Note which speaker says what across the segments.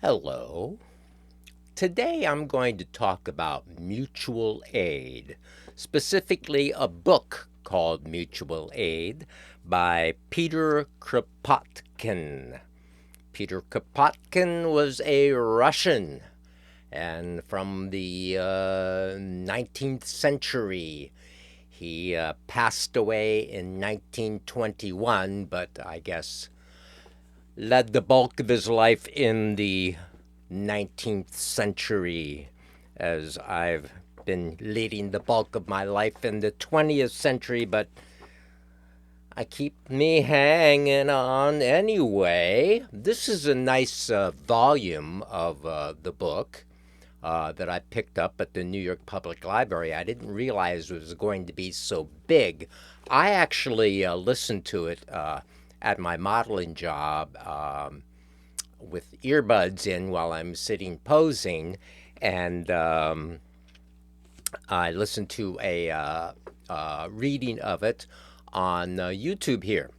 Speaker 1: Hello. Today I'm going to talk about mutual aid, specifically a book called Mutual Aid by Peter Kropotkin. Peter Kropotkin was a Russian and from the 19th century. He passed away in 1921, but I guess led the bulk of his life in the 19th century, as I've been leading the bulk of my life in the 20th century, but I keep me hanging on anyway. This is a nice volume of the book that I picked up at the New York Public Library. I didn't realize it was going to be so big. I actually listened to it at my modeling job with earbuds in while I'm sitting posing, and I listened to a reading of it on YouTube here.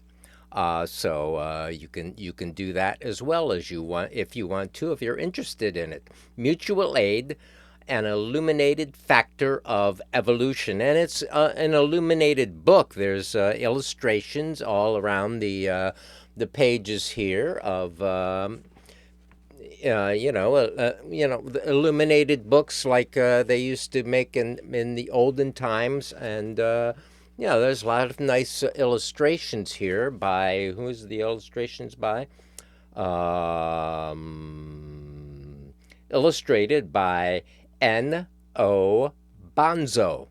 Speaker 1: So you can do that as well as you want if you want to, if you're interested in it. Mutual aid, an illuminated factor of evolution, and it's an illuminated book. There's illustrations all around the pages here of. The illuminated books like they used to make in the olden times, and there's a lot of nice illustrations here by who's the illustrations by? Illustrated by N.O. Bonzo.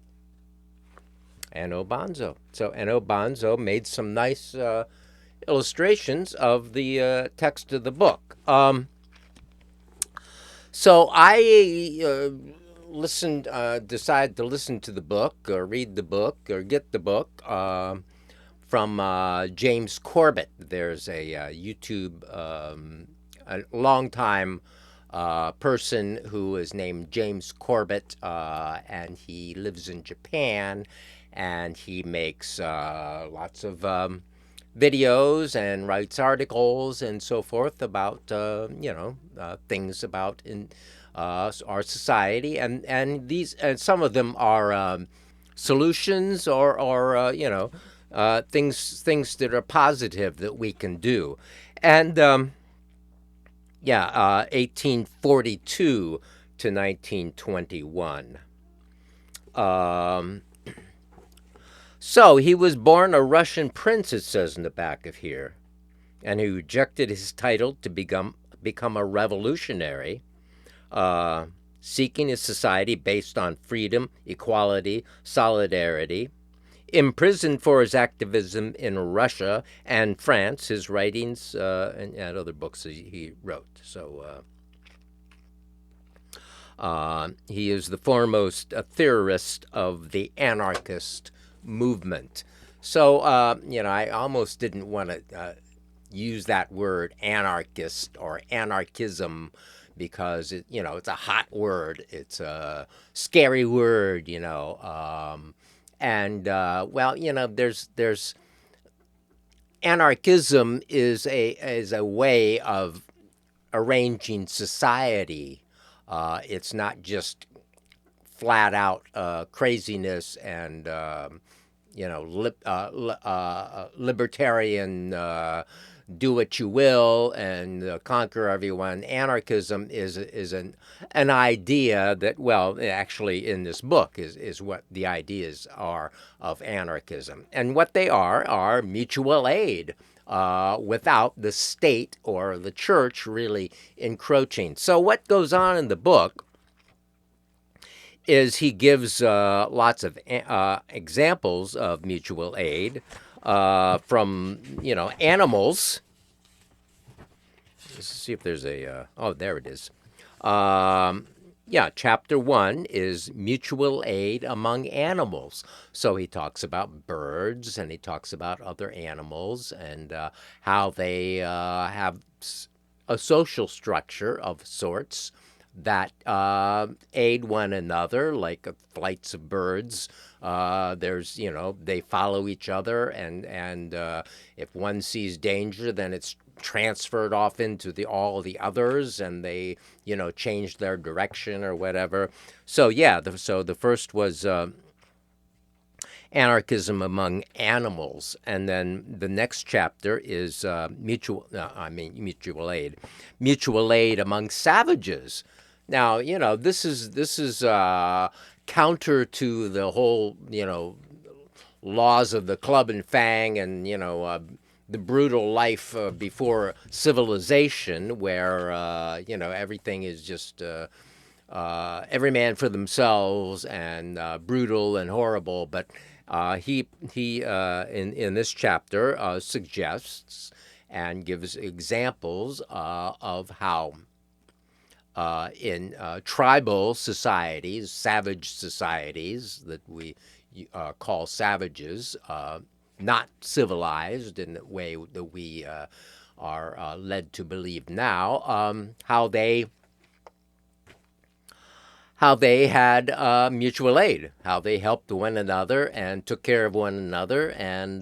Speaker 1: N.O. Bonzo. So N.O. Bonzo made some nice illustrations of the text of the book. So I decided to listen to the book or read the book or get the book from James Corbett. There's a YouTube, a longtime person who is named James Corbett, and he lives in Japan, and he makes lots of videos and writes articles and so forth about things about in our society, and these and some of them are solutions or things that are positive that we can do, and 1842 to 1921. So he was born a Russian prince, it says in the back of here, and he rejected his title to become a revolutionary, seeking a society based on freedom, equality, solidarity. Imprisoned for his activism in Russia and France, his writings and other books he wrote. So he is the foremost theorist of the anarchist movement. So, I almost didn't want to use that word anarchist or anarchism because it's a hot word. It's a scary word, and there's anarchism is a way of arranging society. It's not just flat out craziness and libertarian do what you will and conquer everyone. Anarchism is an idea that, well, actually in this book is what the ideas are of anarchism, and what they are mutual aid. Without the state or the church really encroaching. So what goes on in the book is he gives lots of examples of mutual aid from animals. Let's see if there's a there it is. Chapter 1 is mutual aid among animals. So he talks about birds and he talks about other animals and how they have a social structure of sorts that aid one another, like flights of birds. They follow each other, and if one sees danger, then it's transferred off into all the others, and they changed their direction or whatever. So yeah, so the first was anarchism among animals, and then the next chapter is mutual aid among savages. Now, this is counter to the whole laws of the club and fang, and the brutal life before civilization, where everything is just every man for themselves, and brutal and horrible. But he in this chapter suggests and gives examples of how in tribal societies, savage societies that we call savages, not civilized in the way that we are led to believe now, how they had mutual aid, how they helped one another and took care of one another, and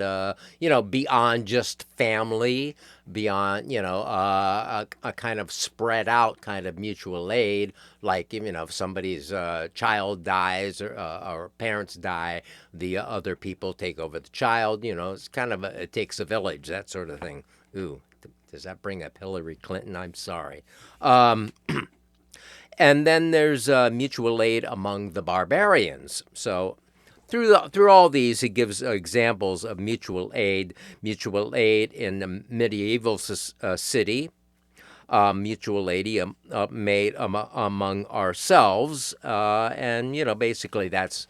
Speaker 1: beyond just family, beyond a kind of spread out kind of mutual aid, like if somebody's child dies, or parents die, the other people take over the child. It's kind of it takes a village, that sort of thing. Ooh, does that bring up Hillary Clinton? I'm sorry. And then there's mutual aid among the barbarians. So through all these, he gives examples of mutual aid in the medieval city, mutual aid made among ourselves, and basically that's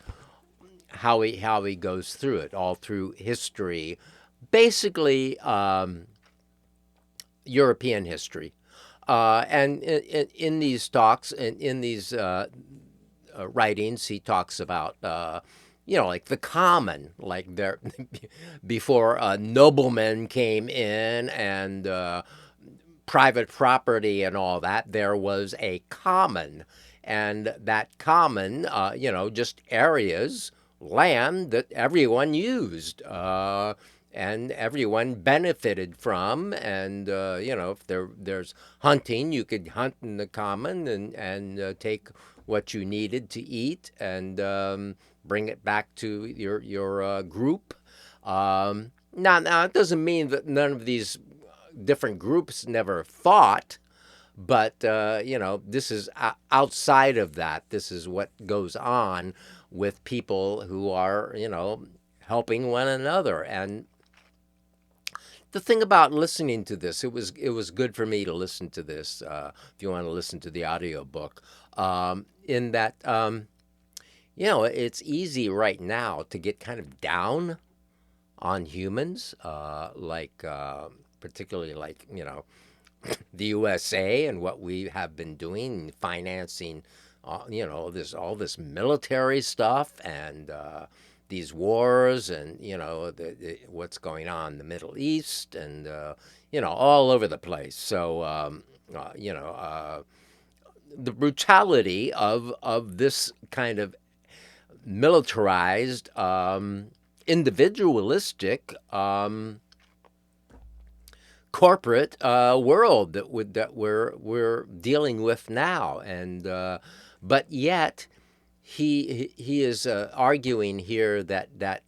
Speaker 1: how he goes through it, all through history, basically European history. And in these talks and in these writings, he talks about, like the common, like there before noblemen came in, and private property and all that, there was a common, and that common, just areas, land that everyone used. And everyone benefited from, and if there's hunting, you could hunt in the common, and take what you needed to eat, and bring it back to your group. Now it doesn't mean that none of these different groups never fought, but this is outside of that. This is what goes on with people who are helping one another. And the thing about listening to this, it was good for me to listen to this. If you want to listen to the audiobook, in that it's easy right now to get kind of down on humans, like particularly like the USA and what we have been doing, financing, all this military stuff, and these wars, and what's going on in the Middle East, and all over the place. So the brutality of this kind of militarized, individualistic, corporate world that we're dealing with now, and but yet he is arguing here that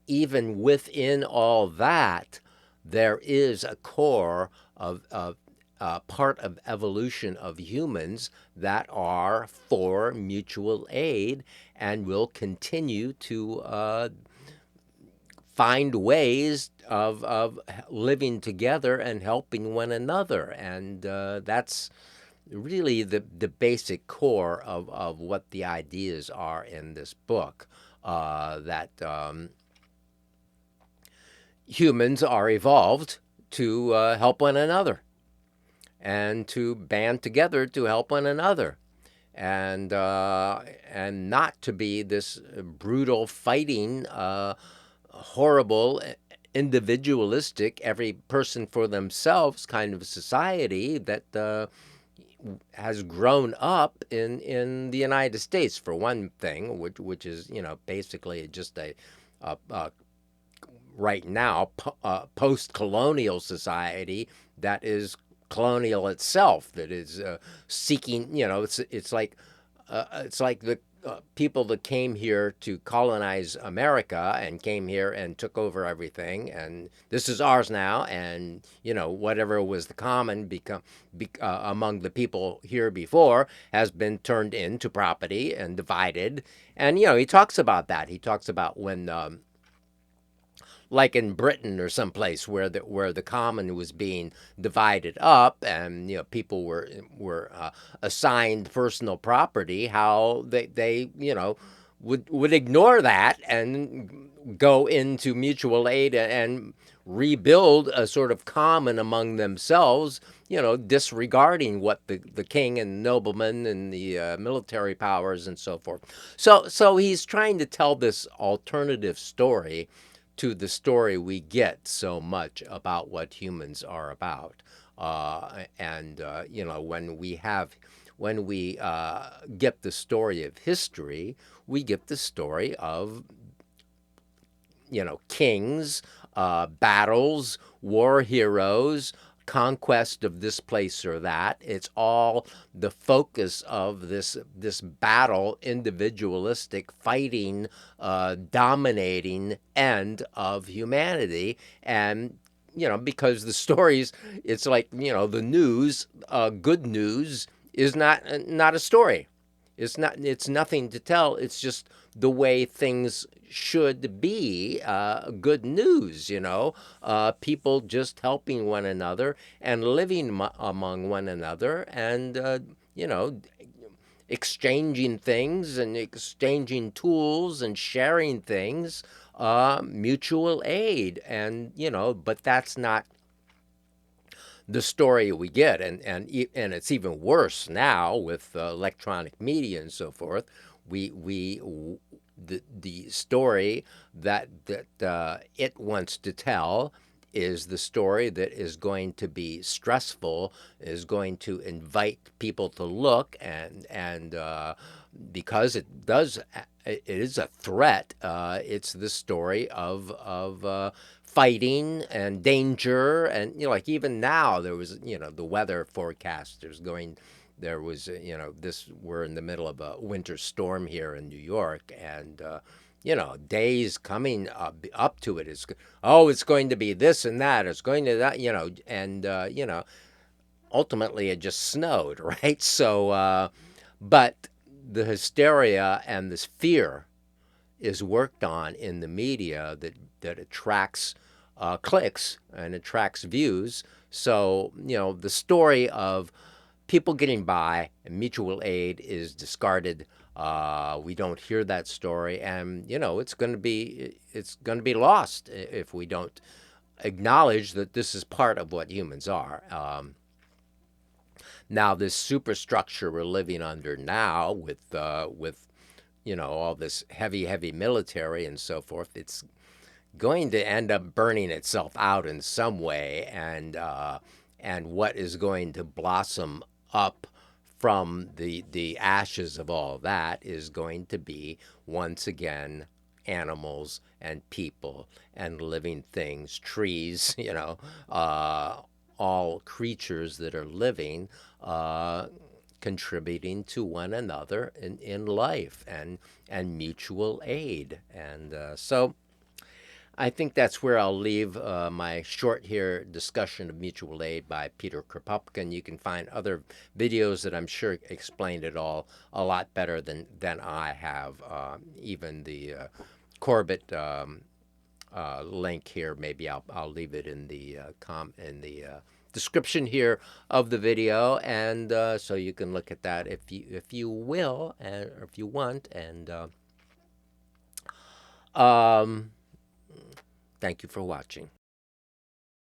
Speaker 1: even within all that, there is a core of part of evolution of humans that are for mutual aid, and will continue to find ways of living together and helping one another. And that's really the basic core of what the ideas are in this book, that humans are evolved to help one another, and to band together to help one another, and not to be this brutal fighting, horrible, individualistic, every person for themselves kind of society that has grown up in the United States, for one thing, which is basically just a right now post-colonial society that is colonial itself, that is seeking. It's like the people that came here to colonize America and came here and took over everything, and this is ours now. And whatever was the common among the people here before has been turned into property and divided. And he talks about that. He talks about when like in Britain or someplace where the common was being divided up, and people were assigned personal property, how they would ignore that and go into mutual aid and rebuild a sort of common among themselves, disregarding what the king and noblemen and the military powers and so forth. So he's trying to tell this alternative story to the story we get so much about what humans are about. When we get the story of history, we get the story of kings, battles, war heroes, conquest of this place or that. It's all the focus of this battle, individualistic fighting, dominating end of humanity. And because the stories, it's like the news, good news is not a story. It's nothing to tell. It's just the way things should be. Good news, people just helping one another and living among one another, and exchanging things and exchanging tools and sharing things, mutual aid. And but that's not the story we get. And it's even worse now with electronic media and so forth. We the story that it wants to tell is the story that is going to be stressful, is going to invite people to look, and because it is a threat. It's the story of fighting and danger, and like even now there was the weather forecasters going. There was this we're in the middle of a winter storm here in New York, and days coming up to it is, oh, it's going to be this and that, it's going to that, and ultimately it just snowed, right? So but the hysteria and this fear is worked on in the media that attracts clicks and attracts views. So the story of people getting by and mutual aid is discarded. We don't hear that story, and it's going to be lost if we don't acknowledge that this is part of what humans are. Now, this superstructure we're living under now, with all this heavy military and so forth, it's going to end up burning itself out in some way, and what is going to blossom up from the ashes of all that is going to be, once again, animals and people and living things, trees, all creatures that are living, uh, contributing to one another in life, and mutual aid. And so I think that's where I'll leave my short here discussion of mutual aid by Peter Kropotkin. You can find other videos that I'm sure explained it all a lot better than I have. Even the Corbett link here, maybe I'll leave it in the description here of the video, and so you can look at that if you will, or if you want. And um, thank you for watching.